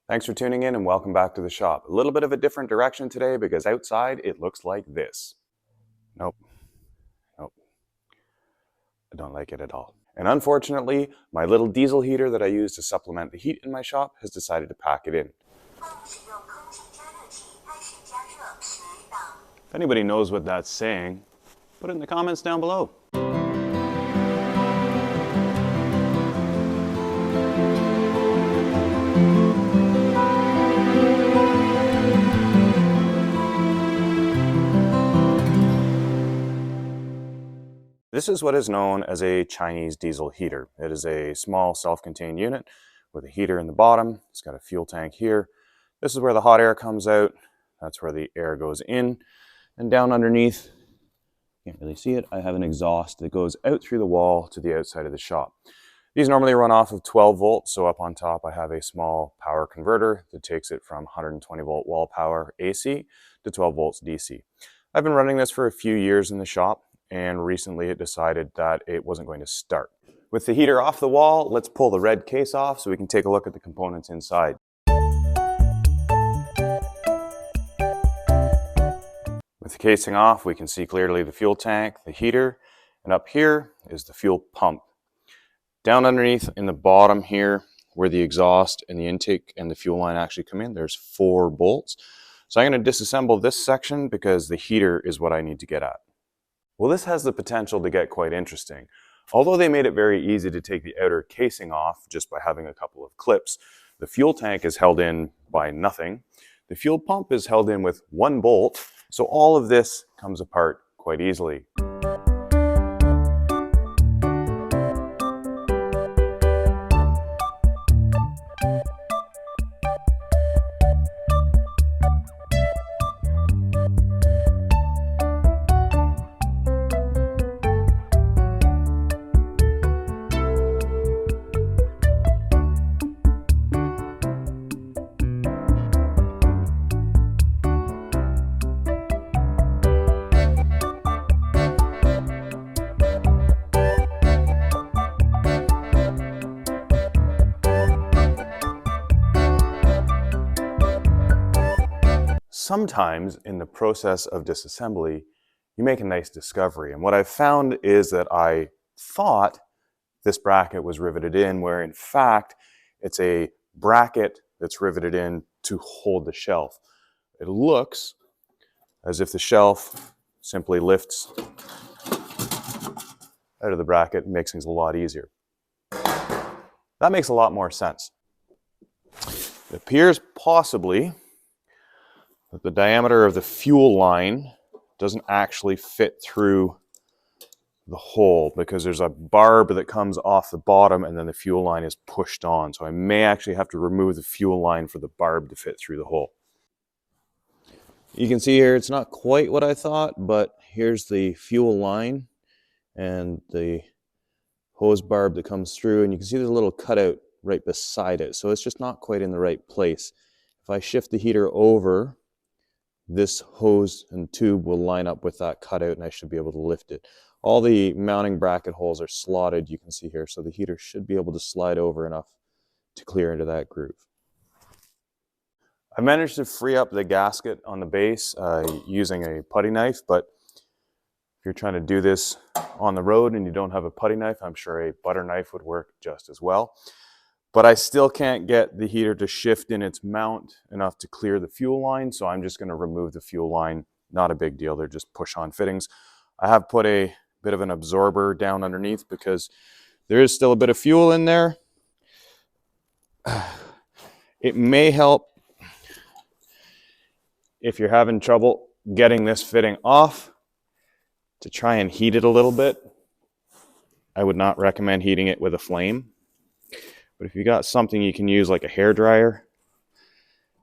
Thanks for tuning in and welcome back to the shop. A little bit of a different direction today because outside it looks like this. Nope. I don't like it at all. And unfortunately, my little diesel heater that I use to supplement the heat in my shop has decided to pack it in. If anybody knows what that's saying, put it in the comments down below. This is what is known as a Chinese diesel heater. It is a small self-contained unit with a heater in the bottom. It's got a fuel tank here. This is where the hot air comes out. That's where the air goes in. And down underneath, you can't really see it, I have an exhaust that goes out through the wall to the outside of the shop. These normally run off of 12 volts, so up on top I have a small power converter that takes it from 120 volt wall power AC to 12 volts DC. I've been running this for a few years in the shop, and recently it decided that it wasn't going to start. With the heater off the wall, let's pull the red case off so we can take a look at the components inside. With the casing off, we can see clearly the fuel tank, the heater, and up here is the fuel pump. Down underneath in the bottom here, where the exhaust and the intake and the fuel line actually come in, there's 4 bolts. So I'm going to disassemble this section because the heater is what I need to get at. Well, this has the potential to get quite interesting. Although they made it very easy to take the outer casing off just by having a couple of clips, the fuel tank is held in by nothing. The fuel pump is held in with 1 bolt, so all of this comes apart quite easily. Sometimes in the process of disassembly, you make a nice discovery. And what I've found is that I thought this bracket was riveted in, where in fact, it's a bracket that's riveted in to hold the shelf. It looks as if the shelf simply lifts out of the bracket and makes things a lot easier. That makes a lot more sense. It appears possibly that the diameter of the fuel line doesn't actually fit through the hole because there's a barb that comes off the bottom and then the fuel line is pushed on. So I may actually have to remove the fuel line for the barb to fit through the hole. You can see here it's not quite what I thought, but here's the fuel line and the hose barb that comes through, and you can see there's a little cutout right beside it. So it's just not quite in the right place. If I shift the heater over, this hose and tube will line up with that cutout and I should be able to lift it. All the mounting bracket holes are slotted, you can see here, so the heater should be able to slide over enough to clear into that groove. I managed to free up the gasket on the base using a putty knife, but if you're trying to do this on the road and you don't have a putty knife, I'm sure a butter knife would work just as well. But I still can't get the heater to shift in its mount enough to clear the fuel line, so I'm just going to remove the fuel line. Not a big deal, they're just push-on fittings. I have put a bit of an absorber down underneath because there is still a bit of fuel in there. It may help if you're having trouble getting this fitting off to try and heat it a little bit. I would not recommend heating it with a flame. But if you got something you can use like a hair dryer,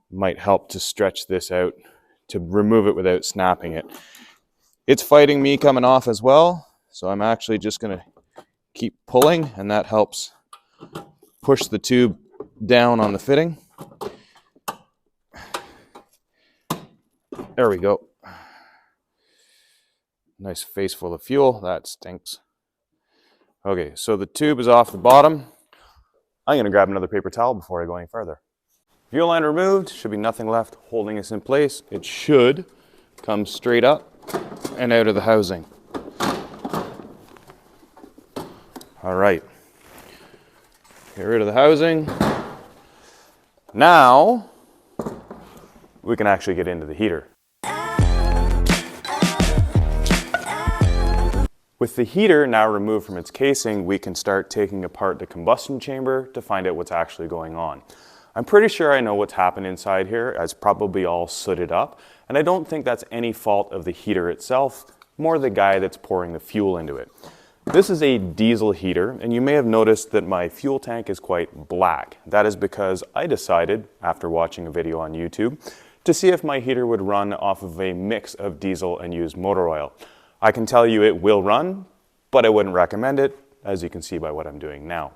it might help to stretch this out to remove it without snapping it. It's fighting me coming off as well, so I'm actually just going to keep pulling, and that helps push the tube down on the fitting. There we go. Nice face full of fuel. That stinks. Okay, so the tube is off the bottom. I'm going to grab another paper towel before I go any further. Fuel line removed, should be nothing left holding us in place. It should come straight up and out of the housing. All right, get rid of the housing. Now, we can actually get into the heater. With the heater now removed from its casing, we can start taking apart the combustion chamber to find out what's actually going on. I'm pretty sure I know what's happened inside here. It's probably all sooted up, and I don't think that's any fault of the heater itself, more the guy that's pouring the fuel into it. This is a diesel heater, and you may have noticed that my fuel tank is quite black. That is because I decided, after watching a video on YouTube, to see if my heater would run off of a mix of diesel and used motor oil. I can tell you it will run, but I wouldn't recommend it, as you can see by what I'm doing now.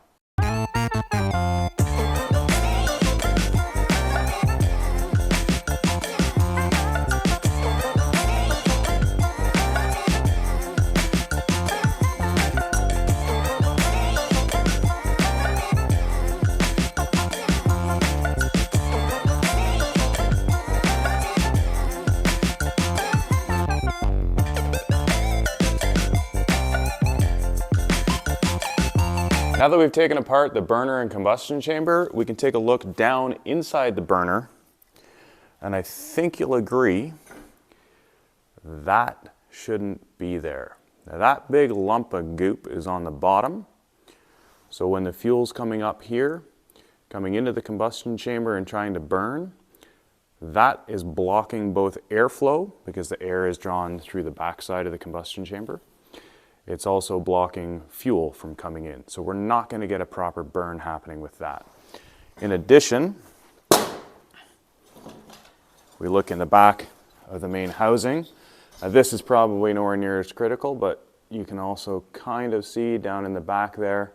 Now that we've taken apart the burner and combustion chamber, we can take a look down inside the burner, and I think you'll agree that shouldn't be there. Now that big lump of goop is on the bottom, so when the fuel's coming up here, coming into the combustion chamber and trying to burn, that is blocking both airflow because the air is drawn through the backside of the combustion chamber. It's also blocking fuel from coming in. So we're not going to get a proper burn happening with that. In addition, we look in the back of the main housing. This is probably nowhere near as critical, but you can also kind of see down in the back there,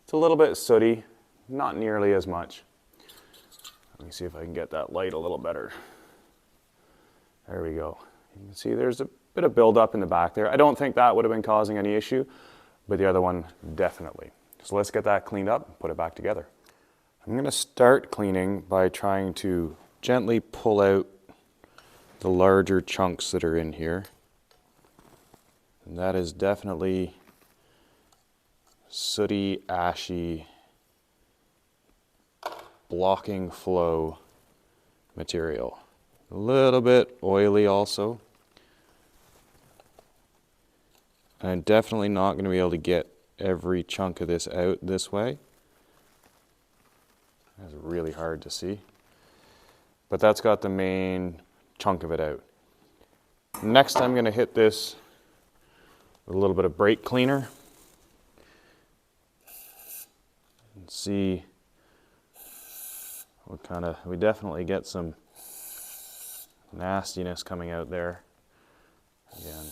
it's a little bit sooty, not nearly as much. Let me see if I can get that light a little better. There we go. You can see there's a bit of buildup in the back there. I don't think that would have been causing any issue, but the other one definitely. So let's get that cleaned up and put it back together. I'm going to start cleaning by trying to gently pull out the larger chunks that are in here. And that is definitely sooty, ashy, blocking flow material. A little bit oily also. I'm definitely not going to be able to get every chunk of this out this way. That's really hard to see. But that's got the main chunk of it out. Next I'm going to hit this with a little bit of brake cleaner and see what kind of, we definitely get some nastiness coming out there. Again.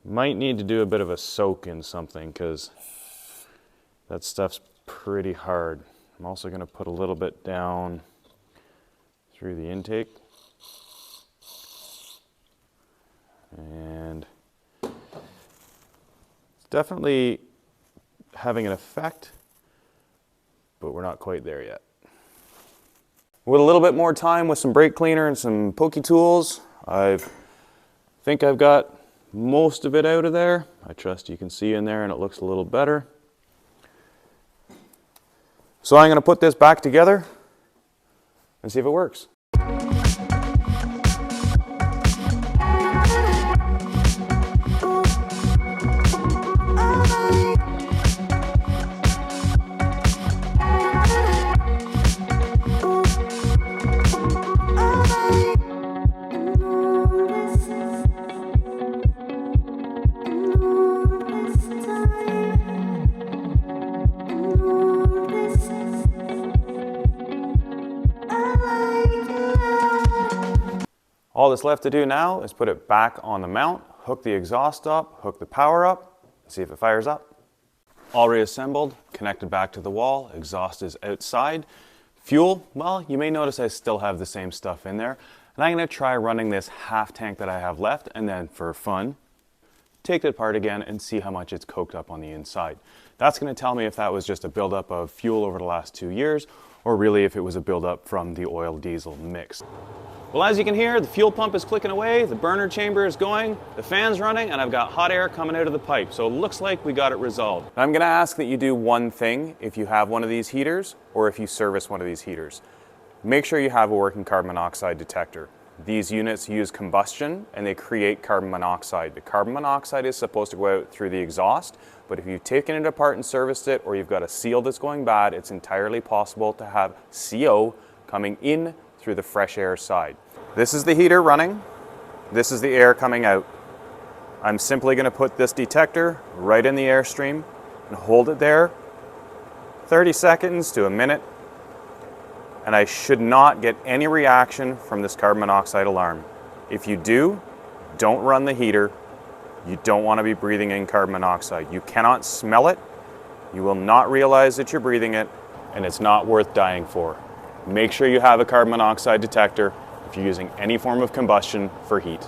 Might need to do a bit of a soak in something because that stuff's pretty hard. I'm also going to put a little bit down through the intake. And it's definitely having an effect, but we're not quite there yet. With a little bit more time with some brake cleaner and some pokey tools, I think I've got most of it out of there. I trust you can see in there and it looks a little better. So I'm going to put this back together and see if it works. All that's left to do now is put it back on the mount, hook the exhaust up, hook the power up, see if it fires up. All reassembled, connected back to the wall, exhaust is outside. Fuel, well, you may notice I still have the same stuff in there. And I'm going to try running this half tank that I have left, and then for fun, take it apart again and see how much it's coked up on the inside. That's going to tell me if that was just a buildup of fuel over the last 2 years, or really if it was a buildup from the oil-diesel mix. Well, as you can hear, the fuel pump is clicking away, the burner chamber is going, the fan's running, and I've got hot air coming out of the pipe. So it looks like we got it resolved. I'm going to ask that you do one thing if you have one of these heaters, or if you service one of these heaters. Make sure you have a working carbon monoxide detector. These units use combustion and they create carbon monoxide. The carbon monoxide is supposed to go out through the exhaust, but if you've taken it apart and serviced it, or you've got a seal that's going bad, it's entirely possible to have CO coming in through the fresh air side. This is the heater running. This is the air coming out. I'm simply going to put this detector right in the airstream and hold it there 30 seconds to a minute, and I should not get any reaction from this carbon monoxide alarm. If you do, don't run the heater. You don't want to be breathing in carbon monoxide. You cannot smell it, you will not realize that you're breathing it, and it's not worth dying for. Make sure you have a carbon monoxide detector if you're using any form of combustion for heat.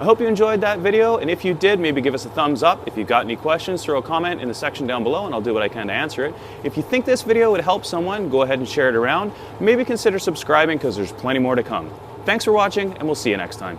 I hope you enjoyed that video, and if you did, maybe give us a thumbs up. If you've got any questions, throw a comment in the section down below and I'll do what I can to answer it. If you think this video would help someone, go ahead and share it around. Maybe consider subscribing because there's plenty more to come. Thanks for watching, and we'll see you next time.